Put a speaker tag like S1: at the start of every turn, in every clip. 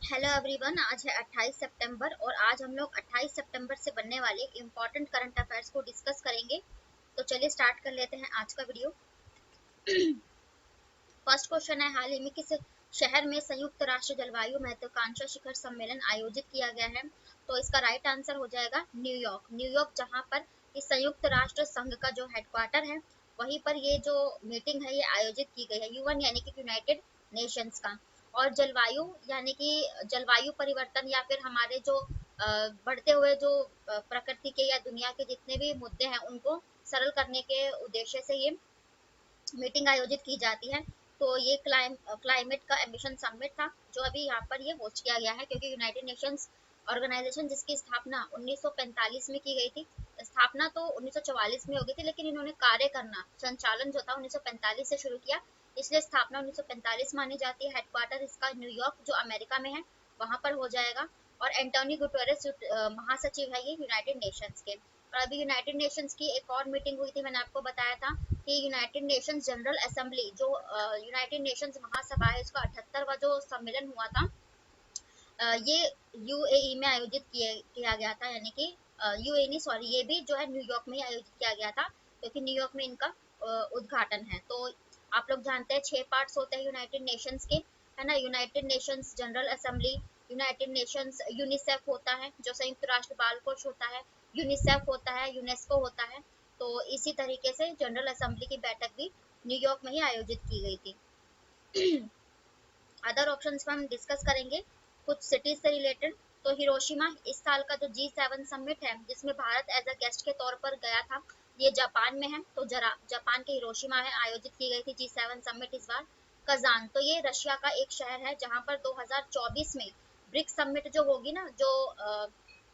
S1: Hello everyone, आज है 28 सितंबर और आज हम लोग 28 सितंबर से बनने वाले इम्पोर्टेंट करंट अफेयर्स को डिस्कस करेंगे। तो चलिए स्टार्ट कर लेते हैं आज का वीडियो। फर्स्ट क्वेश्चन है, हाल ही में किस शहर में संयुक्त राष्ट्र जलवायु महत्वाकांक्षा शिखर सम्मेलन आयोजित किया गया है? तो इसका राइट आंसर हो जाएगा न्यूयॉर्क। न्यूयॉर्क जहां पर इस संयुक्त राष्ट्र संघ का जो हेडक्वार्टर है वहीं पर ये जो मीटिंग है ये आयोजित की गई है। यूएन यानी कि यूनाइटेड नेशंस का। और जलवायु यानी कि जलवायु परिवर्तन या फिर हमारे जो बढ़ते हुए जो प्रकृति के या दुनिया के जितने भी मुद्दे हैं उनको सरल करने के उद्देश्य से ये मीटिंग आयोजित की जाती है। तो ये क्लाइमेट का एम्बिशन समिट था जो अभी यहाँ पर ये होस्ट किया गया है, क्योंकि यूनाइटेड नेशंस ऑर्गेनाइजेशन जिसकी स्थापना 1945 में की गई थी। स्थापना तो 1944 में हो गई थी, लेकिन इन्होंने कार्य करना संचालन जो था 1945 से शुरू किया, इसलिए स्थापना 1945 मानी जाती है। हेडक्वार्टर इसका न्यूयॉर्क जो अमेरिका में है वहां पर हो जाएगा। और एंटोनी गुटेरेस महासचिव है ये यूनाइटेड नेशंस के। और अभी यूनाइटेड नेशंस की एक और मीटिंग हुई थी, मैंने आपको बताया था कि यूनाइटेड नेशंस जनरल असेंबली जो यूनाइटेड नेशंस महासभा है इसका 78वां जो सम्मेलन हुआ था ये यूएई में आयोजित किया गया था। यानी कि यूएई नहीं, सॉरी, ये भी जो है न्यूयॉर्क में ही आयोजित किया गया था, क्योंकि न्यूयॉर्क में इनका उद्घाटन है। तो आप लोग जानते हैं 6 पार्ट्स होते हैं यूनाइटेड नेशंस के, है ना। United Nations general assembly, United Nations UNICEF होता है जो संयुक्त राष्ट्र बाल कोष होता है, यूनिसेफ होता है, यूनेस्को होता है। तो इसी तरीके से जनरल असेंबली की बैठक भी न्यूयॉर्क में ही आयोजित की गई थी। अदर ऑप्शंस में हम डिस्कस करेंगे कुछ सिटीज से रिलेटेड। तो हिरोशिमा इस साल का जो G7 समिट है जिसमें भारत एज अ गेस्ट के तौर पर गया था, ये जापान में है। तो जरा जापान के हिरोशिमा है आयोजित की गई थी G7 समिट इस बार। कजान तो ये रशिया का एक शहर है जहां पर 2024 में ब्रिक्स समिट जो होगी ना, जो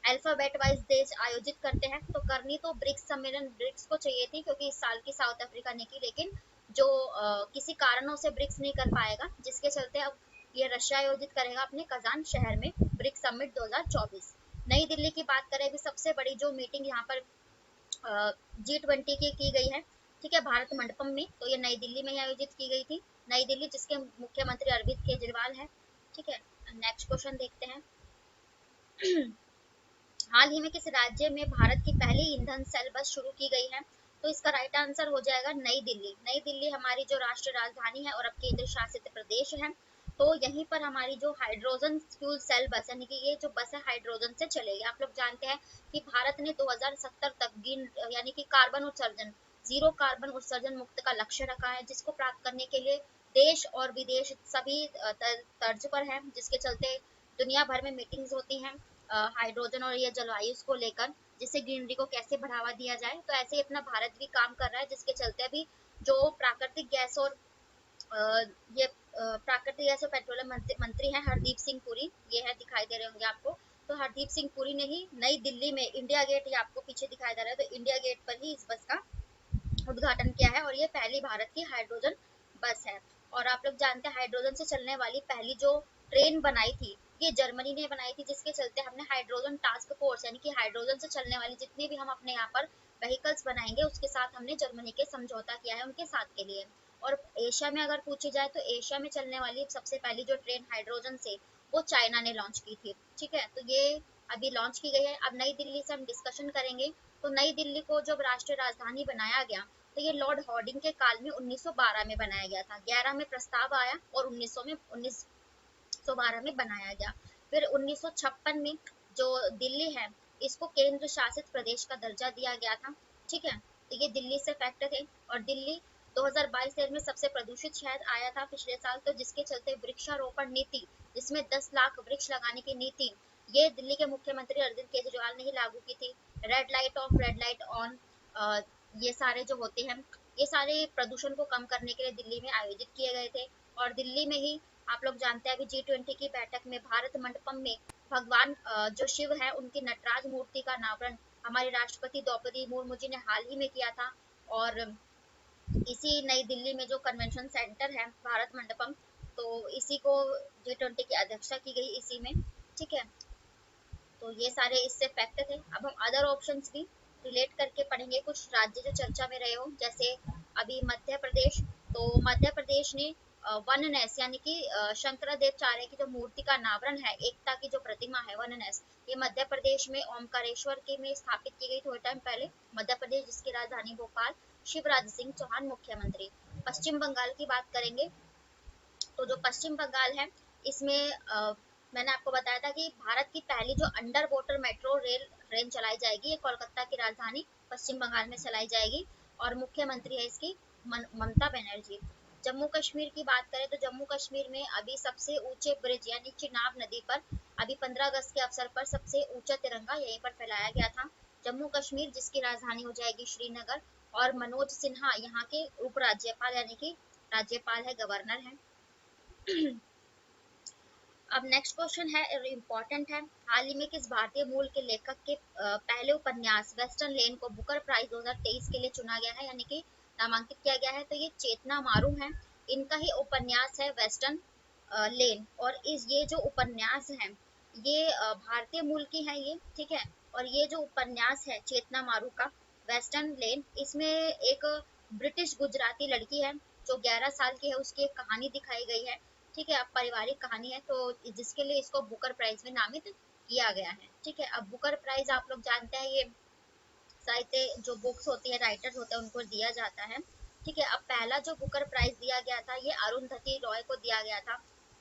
S1: अल्फाबेट वाइज देश आयोजित करते हैं, तो करनी तो ब्रिक्स सम्मेलन ब्रिक्स को चाहिए थी, क्योंकि इस साल की साउथ अफ्रीका ने की, लेकिन जो किसी कारणों से ब्रिक्स नहीं कर पाएगा, जिसके चलते अब ये रशिया आयोजित करेगा अपने कजान शहर में ब्रिक्स समिट 2024। नई दिल्ली की बात करें, अभी सबसे बड़ी जो मीटिंग यहाँ पर G20 की गई है, ठीक है, भारत मंडपम में। तो ये नई दिल्ली में ही आयोजित की गई थी। नई दिल्ली जिसके मुख्यमंत्री अरविंद केजरीवाल है, ठीक है। नेक्स्ट क्वेश्चन देखते हैं। हाल ही में किस राज्य में भारत की पहली ईंधन सेल बस शुरू की गई है? तो इसका राइट आंसर हो जाएगा नई दिल्ली। नई दिल्ली हमारी जो राष्ट्रीय राजधानी है और अब केंद्र शासित प्रदेश है। तो यहीं पर हमारी जो हाइड्रोजन फ्यूल सेल बस यानी कि ये जो बस है हाइड्रोजन से चलेगी। आप लोग जानते हैं कि भारत ने 2070 तक यानी कि कार्बन उत्सर्जन, जीरो कार्बन उत्सर्जन मुक्त का लक्ष्य रखा है, जिसको प्राप्त करने के लिए देश और विदेश सभी तर्ज पर है, जिसके चलते दुनिया भर में मीटिंग्स होती हैं हाइड्रोजन और ये जलवायु को लेकर, जिससे ग्रीनरी को कैसे बढ़ावा दिया जाए। तो ऐसे ही अपना भारत भी काम कर रहा है, जिसके चलते अभी जो प्राकृतिक गैस और ये प्राकृतिक गैस और पेट्रोलियम मंत्री हैं हरदीप सिंह पुरी, ये है, दिखाई दे रहे होंगे आपको। तो हरदीप सिंह पुरी ने ही नई दिल्ली में इंडिया गेट, ये आपको पीछे दिखाई दे रहा है, तो इंडिया गेट पर ही इस बस का उद्घाटन किया है। और ये पहली भारत की हाइड्रोजन बस है। और आप लोग जानते हैं हाइड्रोजन से चलने वाली पहली जो ट्रेन बनाई थी ये जर्मनी ने बनाई थी, जिसके चलते हमने हाइड्रोजन टास्क फोर्स यानी कि हाइड्रोजन से चलने वाली जितनी भी हम अपने यहाँ पर व्हीकल्स बनाएंगे उसके साथ हमने जर्मनी के समझौता किया है उनके साथ के लिए। और एशिया में अगर पूछी जाए तो एशिया में चलने वाली सबसे पहली जो ट्रेन हाइड्रोजन से वो चाइना ने लॉन्च की थी, ठीक है। तो ये अभी लॉन्च की गई है। अब नई दिल्ली से हम डिस्कशन करेंगे। तो नई दिल्ली को जब राष्ट्रीय राजधानी बनाया गया तो ये लॉर्ड हार्डिंग के काल में 1912 में बनाया गया था। 11 में प्रस्ताव आया और 1912 में बनाया गया। फिर 1956 में जो दिल्ली है इसको केंद्र शासित प्रदेश का दर्जा दिया गया था, ठीक है। तो ये दिल्ली से फैक्ट थे। और दिल्ली 2022 में सबसे प्रदूषित शहर आया था पिछले साल, तो जिसके चलते वृक्षारोपण नीति, जिसमें 10 लाख वृक्ष लगाने की नीति, ये दिल्ली के मुख्यमंत्री अरविंद केजरीवाल ने ही लागू की थी। Red light of, red light on, ये सारे जो होते हैं ये सारे प्रदूषण को कम करने के लिए दिल्ली में आयोजित किए गए थे। और दिल्ली में ही आप लोग जानते हैं अभी G20 की बैठक में भारत मंडपम में भगवान जो शिव है उनकी नटराज मूर्ति का अनावरण हमारे राष्ट्रपति द्रौपदी मुर्मू जी ने हाल ही में किया था। और इसी नई दिल्ली में जो कन्वेंशन सेंटर है भारत मंडपम, तो इसी को G20 की अध्यक्षता की गई इसी में, ठीक है। तो ये सारे इससे फैक्ट थे। अब हम अदर ऑप्शंस भी रिलेट करके पढ़ेंगे, कुछ राज्य जो चर्चा में रहे हो, जैसे अभी मध्य प्रदेश। तो मध्य प्रदेश ने वननेस यानी कि शंकरादेवचार्य की जो मूर्ति का अनावरण है, एकता की जो प्रतिमा है वननेस, ये मध्य प्रदेश में ओमकारेश्वर के में स्थापित की गई थोड़े टाइम पहले। मध्य प्रदेश जिसकी राजधानी भोपाल, शिवराज सिंह चौहान मुख्यमंत्री। पश्चिम बंगाल की बात करेंगे तो जो पश्चिम बंगाल है इसमें मैंने आपको बताया था कि भारत की पहली जो under water metro rail train चलाई जाएगी, ये कोलकाता की राजधानी पश्चिम बंगाल में चलाई जाएगी और मुख्यमंत्री है इसकी ममता बनर्जी। जम्मू कश्मीर की बात करें तो जम्मू कश्मीर में अभी सबसे ऊंचे ब्रिज यानी चिनाब नदी पर अभी 15 अगस्त के अवसर पर सबसे ऊंचा तिरंगा यहीं पर फहराया गया था। जम्मू कश्मीर जिसकी राजधानी हो जाएगी श्रीनगर, और मनोज सिन्हा यहाँ के उपराज्यपाल यानी कि राज्यपाल है, गवर्नर है। अब नेक्स्ट क्वेश्चन है, इम्पोर्टेंट है। हाल ही में किस भारतीय मूल के लेखक के पहले उपन्यास वेस्टर्न लेन को बुकर प्राइज 2023 के लिए चुना गया है यानी कि नामांकित किया गया है? तो ये चेतना मारू है, इनका ही उपन्यास है वेस्टर्न लेन। और इस ये जो उपन्यास है ये भारतीय मूल की है ये, ठीक है। और ये जो उपन्यास है चेतना मारू का वेस्टर्न लेन, इसमें एक ब्रिटिश गुजराती लड़की है जो 11 साल की है, उसकी एक कहानी दिखाई गई है, ठीक है। अब पारिवारिक कहानी है तो जिसके लिए इसको बुकर प्राइज में नामित किया गया है, ठीक है। अब बुकर प्राइज आप लोग जानते हैं, ये साहित्य जो बुक्स होती है, राइटर्स होते हैं, उनको दिया जाता है, ठीक है। अब पहला जो बुकर प्राइज दिया गया था ये अरुंधति रॉय को दिया गया था,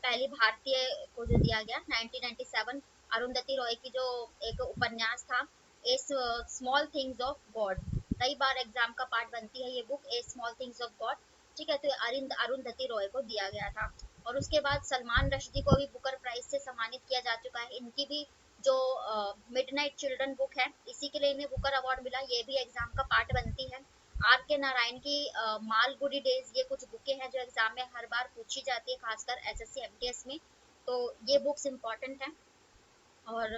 S1: पहली भारतीय को जो दिया गया 1997। अरुंधति रॉय की जो एक उपन्यास था ए स्मॉल थिंग्स ऑफ गॉड, कई बार एग्जाम का पार्ट बनती है ये book, A small things of God, ठीक है। तो अरुंधति रॉय को दिया गया था। और उसके बाद सलमान रश्दी को भी बुकर प्राइज से सम्मानित किया जा चुका है। इनकी भी जो मिडनाइट चिल्ड्रन बुक है इसी के लिए इन्हें बुकर अवार्ड मिला, ये भी एग्जाम का पार्ट बनती है। आर के नारायण की मालगुडी डेज, ये कुछ बुकें हैं जो एग्जाम में हर बार पूछी जाती है, खासकर एसएससी एमटीएस में, तो ये बुक्स इंपॉर्टेंट हैं। और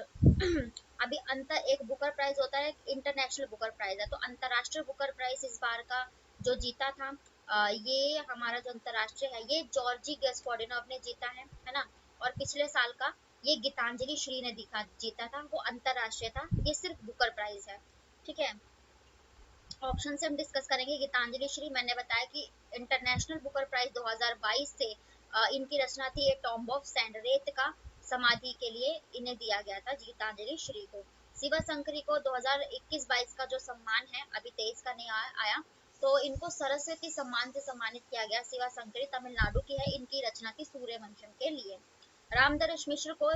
S1: अभी अंतर एक बुकर प्राइज होता है, इंटरनेशनल बुकर प्राइज है, तो अंतरराष्ट्रीय बुकर प्राइज इस बार का जो जीता था ये हमारा जो अंतरराष्ट्रीय है ये जॉर्जी गैस्पारिनो ने जीता है ना। और पिछले साल का ये गीतांजलि श्री ने जीता था, वो अंतरराष्ट्रीय था, ये सिर्फ बुकर प्राइज है, ठीक है। ऑप्शन से हम डिस्कस करेंगे। गीतांजलि श्री मैंने बताया कि इंटरनेशनल बुकर प्राइज 2022 से इनकी रचना थी ए टॉम्ब ऑफ सैंड, रेत का समाधि के लिए इन्हें दिया गया था गीतांजलि श्री को। शिवा शंकरी को 2021-22 का जो सम्मान है, अभी 23 का नहीं आया, तो इनको सरस्वती सम्मान से सम्मानित किया गया। शिवा शंकरी तमिलनाडु की है, इनकी रचना थी सूर्यवंशम के लिए। रामदर्श मिश्र को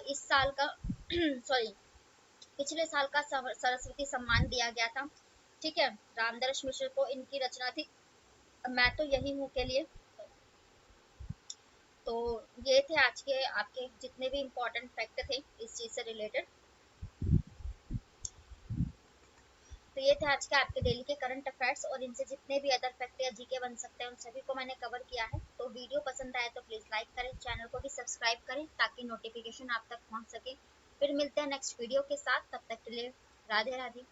S1: इस साल का सॉरी पिछले साल का सरस्वती सम्मान दिया गया था, ठीक है। रामदर्श मिश्र को इनकी रचना थी मैं तो यही हूँ के लिए। तो ये थे आज के आपके जितने भी इम्पोर्टेंट फैक्ट थे इस चीज से रिलेटेड। तो ये थे आज के आपके डेली के करंट अफेयर्स, और इनसे जितने भी अदर फैक्ट या जीके बन सकते हैं उन सभी को मैंने कवर किया है। तो वीडियो पसंद आए तो प्लीज लाइक करें, चैनल को भी सब्सक्राइब करें ताकि नोटिफिकेशन आप तक पहुंच सके। फिर मिलते हैं नेक्स्ट वीडियो के साथ, तब तक के लिए राधे राधे।